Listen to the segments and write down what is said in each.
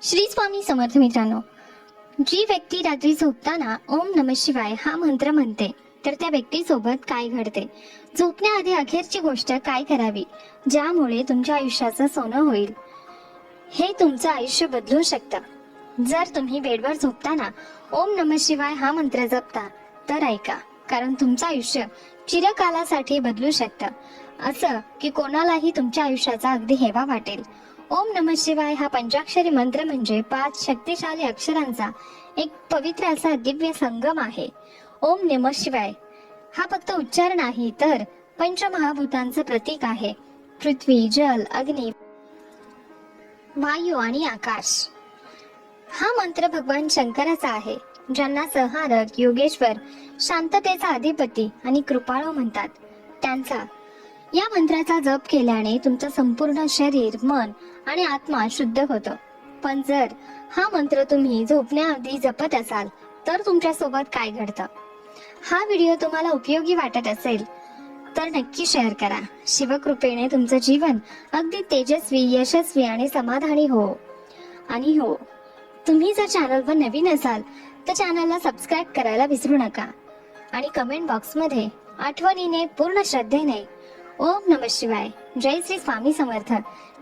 श्री स्वामी समर्थ मित्रांनो, जी व्यक्ती रात्री झोपताना ओम नमः शिवाय हा मंत्र म्हणते तर त्या व्यक्तीसोबत काय घडते, झोपण्याआधी अखेरची गोष्ट काय करावी ज्यामुळे तुमच्या आयुष्याचं सोनं होईल, हे तुमचं आयुष्य बदलू शकतं। जर तुम्ही बेडवर झोपताना ओम नमः शिवाय हा मंत्र जपता तर ऐका, कारण तुमचं आयुष्य चिरकालासाठी बदलू शकतं। असं की कोणालाही तुमच्या आयुष्याचा अगदी हेवा वाटेल। ओम नमः शिवाय हा पंचाक्षरी मंत्र म्हणजे 5 शक्तिशाली अक्षरांचा एक पवित्र असा दिव्य संगम आहे। ओम नमः शिवाय हा फक्त उच्चार नाही तर पंचमहाभूतांचं प्रतीक आहे। पृथ्वी, जल, अग्नी, वायू आणि आकाश। हा मंत्र भगवान शंकराचा आहे, ज्यांना संहारक, योगेश्वर, शांततेचा अधिपती आणि कृपाळू म्हणतात। त्यांचा या मंत्राचा जप केल्याने तुमचं संपूर्ण शरीर, मन आणि आत्मा शुद्ध होतं। पण जर हा मंत्र तुम्ही झोपण्याआधी जपत असाल तर तुमच्या सोबत काय घडतं? हा व्हिडिओ तुम्हाला उपयोगी वाटत असेल तर नक्की शेअर करा। शिवकृपेने तुमचं जीवन अगदी तेजस्वी, यशस्वी आणि समाधानी हो। आणि हो, तुम्ही जर चॅनलवर नवीन असाल तर चॅनलला सबस्क्राईब करायला विसरू नका आणि कमेंट बॉक्समध्ये आठवणीने, पूर्ण श्रद्धेने ओम नमः शिवाय, जय श्री स्वामी समर्थ,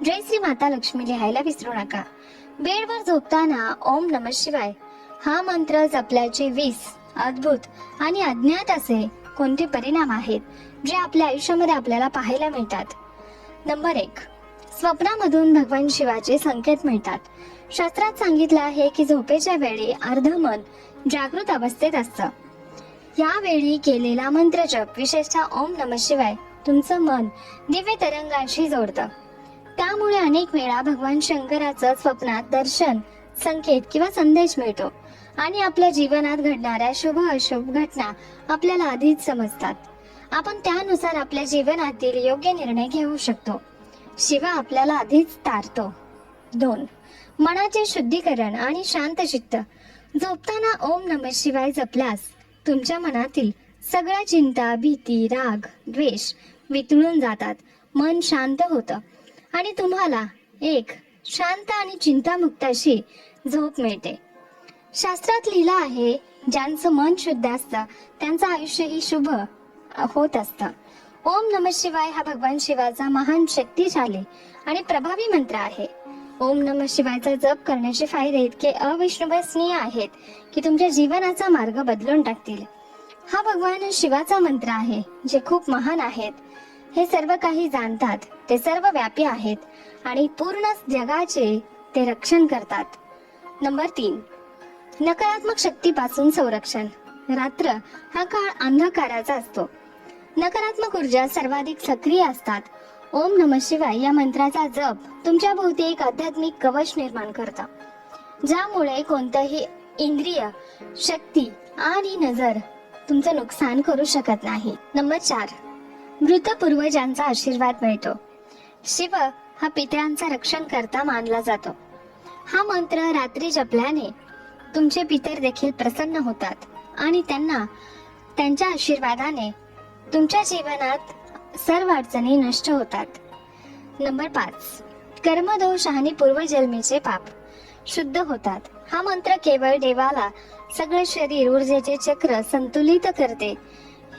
जय श्री माता लक्ष्मी लिहायला विसरू नका। बेडवर झोपताना ओम नमः शिवाय हा मंत्र जपल्याचे 20 अद्भुत आणि अज्ञात असे कोणते परिणाम आहेत जे आपल्या आयुष्यामध्ये आपल्याला पाहायला मिळतात। नंबर 1, स्वप्नामधून भगवान शिवाचे संकेत मिळतात। शास्त्रात सांगितलं आहे की झोपेच्या वेळी अर्धमन जागृत अवस्थेत असतं। यावेळी केलेला मंत्र जप, विशेषतः ओम नमः शिवाय, तुमचं मन दिव्य तरंगाशी जोडतं। त्यामुळे अनेक वेळा भगवान शंकराचं स्वप्नात दर्शन, संकेत किंवा संदेश मिळतो आणि आपल्या जीवनात घडणाऱ्या शुभ अशुभ घटना आपल्याला आधीच समजतात। आपण त्यानुसार आपल्या जीवनातील योग्य निर्णय घेऊ शकतो। शिव आपल्याला आधीच तारतो। 2, मनाचे शुद्धीकरण आणि शांत चित्त। झोपताना ओम नमः शिवाय जपल्यास तुमच्या मनातील सगळ्या चिंता, भीती, राग, द्वेष वितळून जातात। मन शांत होतं आणि तुम्हाला एक शांत आणि चिंतामुक्त अशी झोप मिळते। शास्त्रात लिहिलं आहे, ज्यांचं मन शुद्ध असतं त्यांचं आयुष्यही शुभ होत असतं। ओम नमः शिवाय हा भगवान शिवाचा महान, शक्तिशाली आणि प्रभावी मंत्र आहे। ओम नमः शिवायचा जप करण्याचे फायदे इतके अविश्वसनीय आहेत की तुमच्या जीवनाचा मार्ग बदलून टाकतील। हा भगवान शिवाचा मंत्र आहे, जे खूप महान आहेत, हे सर्व काही जाणतात, ते सर्व व्यापी आहेत आणि पूर्ण जगाचे ते रक्षण करतात। नंबर 3, नकारात्मक शक्तीपासून संरक्षण। रात्र हा काळ अंधकाराचा असतो, नकारात्मक ऊर्जा सर्वाधिक सक्रिय असतात। ओम नमः शिवाय या मंत्राचा जप तुमच्या भोवती एक आध्यात्मिक कवच निर्माण करतं, ज्यामुळे कोणतंही इंद्रिय, शक्ती आणि नजर तुमचं नुकसान करू शकत नाही। नंबर 4, मृत पूर्वजांचा आशीर्वाद मिळतो। शिव हा पितरांचा रक्षण करता मानला जातो। हा मंत्र रात्री जपल्याने तुमचे पितर देखील प्रसन्न होतात आणि त्यांच्या आशीर्वादाने तुमच्या जीवनात सर्व अडचणी नष्ट होतात। नंबर 5, कर्मदोष आणि पूर्वजन्मीचे पाप शुद्ध होतात। हा मंत्र केवळ देवाला सगळे शरीर ऊर्जेचे चक्र संतुलित करते।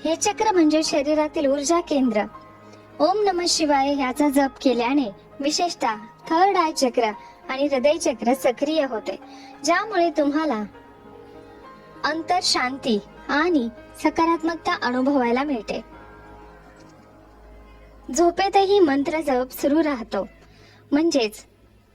हे चक्र म्हणजे शरीरातील ऊर्जा केंद्र। ओम नमः शिवाय याचा जप केल्याने विशेषतः थर्ड आय चक्र आणि हृदय चक्र सक्रिय होते, ज्यामुळे तुम्हाला अंतर शांती आणि सकारात्मकता अनुभवायला मिळते। झोपेतही मंत्र जप सुरू राहतो, म्हणजेच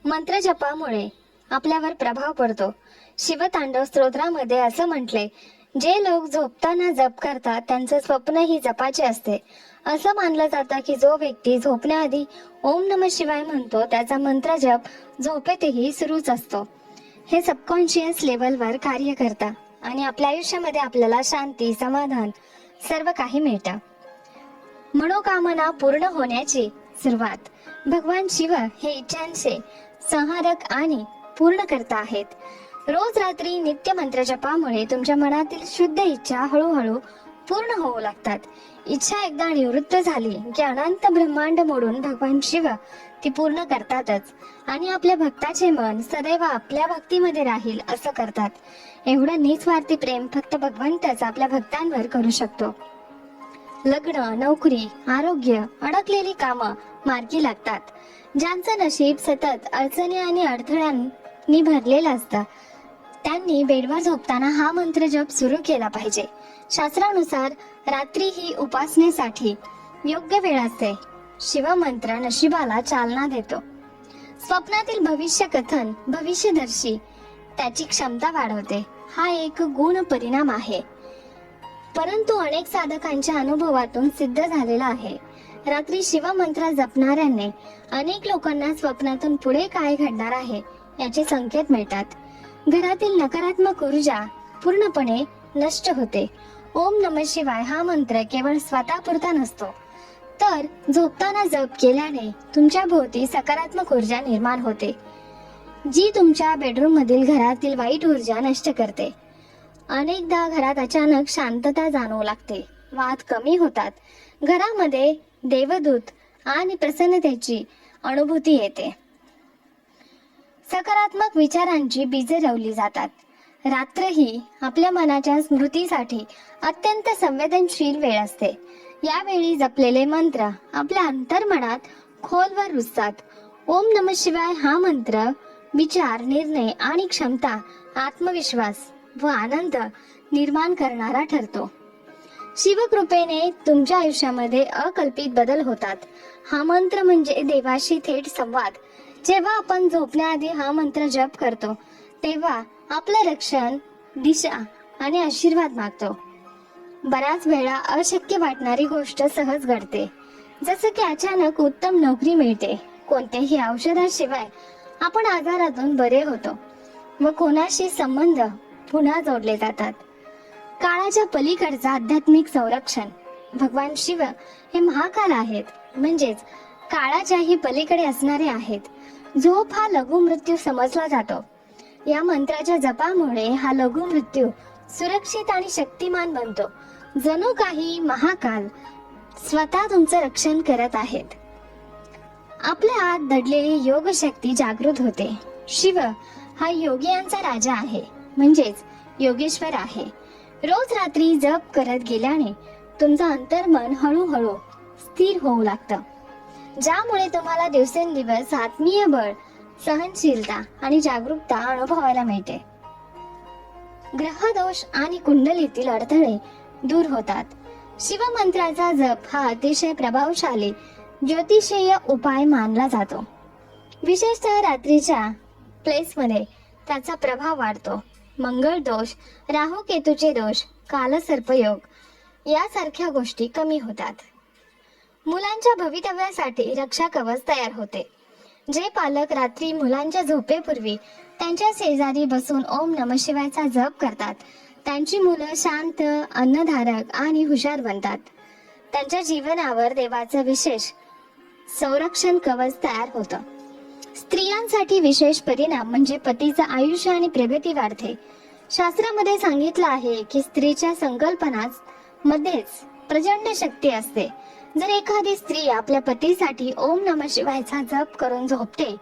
मंत्र जपामुळे आपल्यावर प्रभाव पडतो। शिवतांडव स्तोत्रामध्ये असं म्हटले, जे लोक झोपताना जप करतात त्यांचं स्वप्नही जपाचे असते। असं मानलं जातं की जो व्यक्ती झोपण्याआधी ओम नमः शिवाय म्हणतो त्याचा मंत्र जप झोपेतही सुरूच असतो। हे सबकॉन्शियस लेवलवर कार्य करतं आणि आपल्या आयुष्यामध्ये आपल्याला शांती, समाधान सर्व काही मिळतं। मनोकामना पूर्ण होण्याची सुरुवात। भगवान शिव हे इच्छांचे संहारक आणि पूर्णकर्ता आहेत। रोज रात्री नित्य मंत्र जपामुळे तुमच्या मनातील शुद्ध इच्छा हळूहळू पूर्ण होऊ लागतात। इच्छा एकदा निवृत्त झाली की अनंत ब्रह्मांड मोडून भगवान शिव ती पूर्ण करतातच आणि आपल्या भक्ताचे मन सदैव आपल्या भक्तीमध्ये राहील असं करतात. एवढं निस्वार्थी प्रेम फक्त भगवंतच आपल्या भक्तांवर करू शकतो. लग्न, नोकरी, आरोग्य, अडकलेली कामं मार्गी लागतात. ज्यांचं नशीब सतत अडचणी आणि अडथळ्यांनी भरलेलं असतं त्यांनी बेडवर झोपताना हा मंत्र जप सुरू केला पाहिजे. शास्त्रानुसार रात्री ही उपासनेसाठी योग्य वेळ असते. शिवमंत्र नशिबाला चालना देतो. स्वप्नातील भविष्य कथन भविष्यदर्शी त्याची क्षमता वाढवते. हा एक गुण परिणाम आहे, परंतु अनेक साधकांच्या अनुभवातून सिद्ध झालेला आहे. रात्री शिवमंत्र जपणाऱ्यांनी अनेक लोकांना स्वप्नातून पुढे काय घडणार आहे याचे संकेत मिळतात. घरातील नकारात्मक ऊर्जा पूर्णपणे नष्ट होते. ओम नमः शिवाय हा मंत्र केवळ स्वतःपुरता नसतो, तर झोपताना जप केल्याने तुमच्या भोवती सकारात्मक ऊर्जा निर्माण होते, जी तुमच्या बेडरूम मधील घरातील वाईट ऊर्जा नष्ट करते. अनेकदा घरात अचानक शांतता जाणवू लागते, वाद कमी होतात, घरामध्ये देवदूत आणि प्रसन्नतेची अनुभूती येते. सकारात्मक विचारांची बीजे रोवली जातात. रात्र ही आपल्या मनाच्या स्मृतीसाठी अत्यंत संवेदनशील वेळ असते. यावेळी जपलेले मंत्र आपल्या अंतर्मनात खोलवर रुजतात. ओम नमः शिवाय हा मंत्र विचार, निर्णय आणि क्षमता, आत्मविश्वास व आनंद निर्माण करणारा ठरतो. शिवकृपेने तुमच्या आयुष्यामध्ये अकल्पित बदल होतात. हा मंत्र म्हणजे देवाशी थेट संवाद. जेव्हा आपण झोपण्याआधी हा मंत्र जप करतो तेव्हा आपलं रक्षण, दिशा आणि आशीर्वाद मागतो. बऱ्याच वेळा अशक्य वाटणारी गोष्ट सहज घडते, जसं की अचानक उत्तम नोकरी मिळते. कोणत्याही औषधाशिवाय आपण आजारातून बरे होतो व कोणाशी संबंध पुन्हा जोडले जातात. काळाच्या पलीकडचा आध्यात्मिक संरक्षण. भगवान शिव हे महाकाल आहेत, म्हणजेच काळाच्याही पलीकडे असणारे आहेत. झोप हा लघु मृत्यू समजला जातो. या मंत्राच्या जपामुळे हा लघु मृत्यू सुरक्षित आणि शक्तिमान बनतो. जणू काही महाकाल स्वतः तुमचं रक्षण करत आहेत. आपल्या आत दडलेली योग शक्ती जागृत होते. शिव हा योगियांचा राजा आहे, म्हणजेच योगेश्वर आहे. रोज रात्री जप करत गेल्याने तुमचं अंतर्मन हळूहळू स्थिर होऊ लागतं, ज्यामुळे तुम्हाला दिवसेंदिवस आत्मीय बळ, सहनशीलता आणि जागरूकता अनुभवायला मिळते. ग्रहदोष आणि कुंडलीतील अडथळे दूर होतात. शिवमंत्राचा जप हा अतिशय प्रभावशाली ज्योतिषीय उपाय मानला जातो. विशेषतः रात्रीच्या प्लेसमध्ये त्याचा प्रभाव वाढतो. मंगळ दोष, राहू केतूचे दोष, कालसर्पयोग यासारख्या गोष्टी कमी होतात. मुलांच्या भवितव्यासाठी रक्षा कवच तयार होते. जे पालक रात्री मुलांच्या झोपेपूर्वी त्यांच्या शेजारी बसून ओम नमः शिवायचा जप करतात त्यांची मुलं शांत, अन्नधारक आणि हुशार बनतात. त्यांच्या जीवनावर देवाचं विशेष संरक्षण कवच तयार होतं. स्त्रियांसाठी विशेष परिणाम म्हणजे पतीचं आयुष्य आणि प्रगती वाढते. शास्त्रामध्ये सांगितलं आहे की स्त्रीच्या संकल्पनाच मध्येच प्रचंड शक्ती असते. जर एखादी स्त्री आपल्या पतीसाठी ओम नमः शिवायचा जप करून झोपते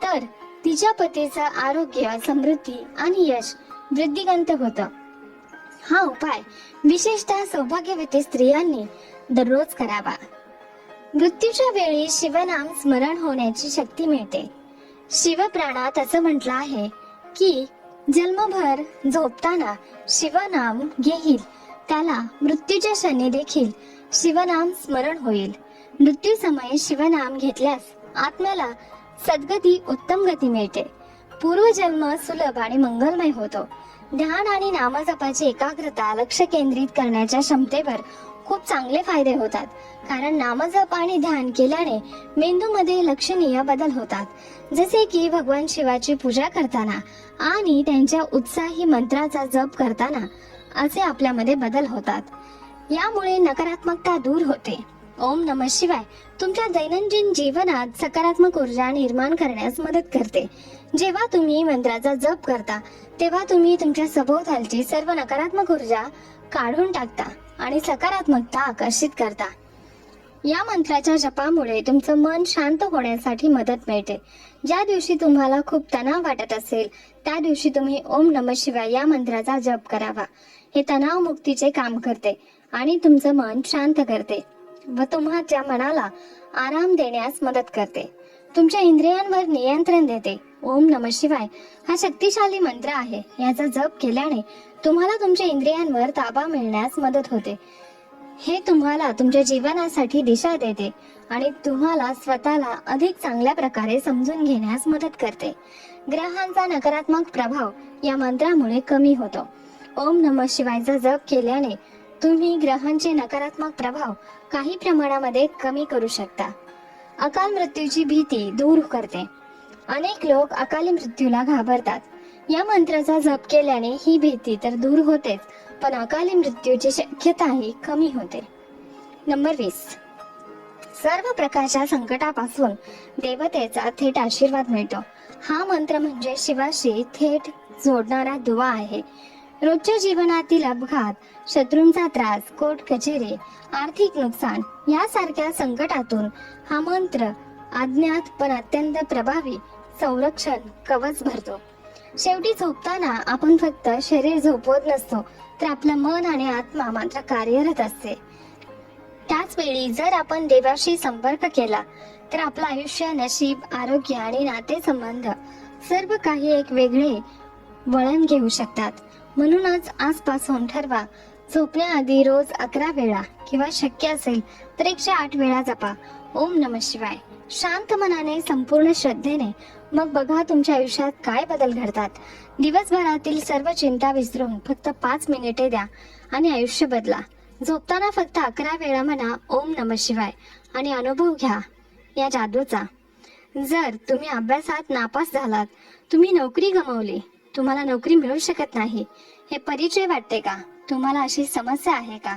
तर तिच्या पतीचं आरोग्य, समृद्धी आणि यश वृद्धिंगत होतं. हा उपाय विशेषतः सौभाग्यवती स्त्रियांनी दररोज करावा. मृत्यूच्या वेळी शिवनाम स्मरण होण्याची शक्ती मिळते. शिवपुराणात असं म्हटलं आहे की जन्मभर झोपताना शिवनाम घेईल त्याला मृत्यूच्या क्षणी देखील शिवनाम स्मरण होईल. मृत्यू समय शिवनाम घेतल्यास आत्म्याला सद्गती, उत्तम गती मिळते. पूर्वजन्म सुलभ आणि मंगलमय होतो. ध्यान आणि नामजपाची एकाग्रता लक्ष केंद्रित करण्याच्या क्षमतेवर खूप चांगले फायदे होतात. कारण नामजप आणि ध्यान केल्याने मेंदूमध्ये लक्षणीय बदल होतात, जसे की भगवान शिवाची पूजा करताना आणि त्यांच्या उत्साही मंत्राचा जप करताना असे आपल्यामध्ये बदल होतात. यामुळे नकारात्मकता दूर होते. ओम नमः शिवाय तुमच्या दैनंदिन जीवनात सकारात्मक ऊर्जा निर्माण करण्यास मदत करते. जेव्हा तुम्ही मंत्राचा जप करता तेव्हा तुम्ही तुमच्या सभोवतालची सर्व नकारात्मक ऊर्जा काढून टाकता आणि सकारात्मकता आकर्षित करता. या मंत्राच्या जपामुळे तुमचं मन शांत होण्यासाठी मदत मिळते. ज्या दिवशी तुम्हाला खूप तणाव वाटत असेल त्या दिवशी तुम्ही ओम नमः शिवाय या मंत्राचा जप करावा. हे तणाव मुक्तीचे काम करते आणि तुमचं मन शांत करते व तुमच्या मनाला आराम देण्यास मदत करते. तुमच्या इंद्रियांवर नियंत्रण देते. ओम नमः शिवाय हा शक्तिशाली मंत्र आहे. याचा जप केल्याने तुम्हाला तुमच्या इंद्रियांवर ताबा मिळण्यास मदत होते. हे तुम्हाला तुमच्या जीवनासाठी दिशा देते आणि तुम्हाला स्वतःला अधिक चांगल्या प्रकारे समजून घेण्यास मदत करते. ग्रहांचा नकारात्मक प्रभाव या मंत्रामुळे कमी होतो. ओम नमः शिवायचा जप केल्याने तुम्ही ग्रहांचे नकारात्मक प्रभाव काही प्रमाणामध्ये कमी करू शकता. अकाल मृत्यूची भीती दूर करते. अनेक लोक अकाली मृत्यूला घाबरतात. या मंत्राचा जप केल्याने ही भीती तर दूर होतेच, पण अकाली मृत्यूची शक्यताही कमी होते. नंबर 20. सर्व प्रकारच्या संकटापासून देवतेचा थेट आशीर्वाद मिळतो. हा मंत्र म्हणजे शिवाशी थेट जोडणारा दुवा आहे. रोजच्या जीवनातील अपघात, शत्रूंचा त्रास, कोर्ट कचेरी, आर्थिक नुकसान यासारख्या संकटातून हा मंत्र अज्ञात पण अत्यंत प्रभावी संरक्षण कवच भरतो. शेवटी झोपताना आपण फक्त शरीर झोपवत नसतो, तर आपलं मन आणि आत्मा मात्र कार्यरत असते. त्याच वेळी जर आपण देवाशी संपर्क केला तर आपलं आयुष्य, नशीब, आरोग्य आणि नातेसंबंध सर्व काही एक वेगळे वळण घेऊ शकतात. म्हणूनच आजपासून ठरवा, झोपण्याआधी रोज 11 वेळा किंवा शक्य असेल तर 108 वेळा जपा ओम नमः शिवाय. शांत मनाने, संपूर्ण श्रद्धेने, मग बघा तुमच्या आयुष्यात काय बदल घडतात. दिवसभरातील सर्व चिंता विसरून फक्त 5 मिनिटे द्या आणि आयुष्य बदला. झोपताना फक्त 11 वेळा म्हणा ओम नमः शिवाय आणि अनुभव घ्या या जादूचा. जर तुम्ही अभ्यासात नापास झालात, तुम्ही नोकरी गमावली, तुम्हाला नोकरी मिळू शकत नाही, हे परिचय वाटते का? तुम्हाला अशी समस्या आहे का?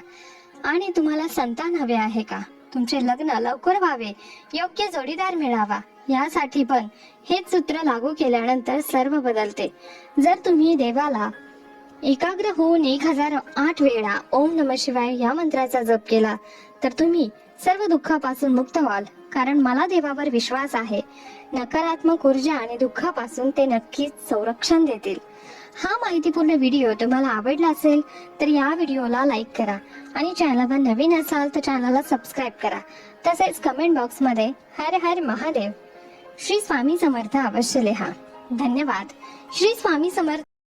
आणि तुम्हाला संतान हवे आहे का? तुमचे लग्न लवकर व्हावे, योग्य जोडीदार मिळावा, यासाठी पण हेच सूत्र लागू केल्यानंतर सर्व बदलते. जर तुम्ही देवाला एकाग्र होऊन 1008 वेळा ओम नमः शिवाय या मंत्राचा जप केला तर तुम्ही सर्व दुःखापासून मुक्त व्हाल. कारण मला देवावर विश्वास आहे. नकारात्मक ऊर्जा आणि दुःखापासून ते नक्कीच संरक्षण देतील. हा माहितीपूर्ण व्हिडिओ तुम्हाला आवडला असेल तर या व्हिडिओला लाईक करा आणि चॅनलवर नवीन असाल तर चॅनलला सबस्क्राईब करा. तसेच कमेंट बॉक्समध्ये हर हर महादेव, श्री स्वामी समर्थ अवश्य लिहा. धन्यवाद. श्री स्वामी समर्थ.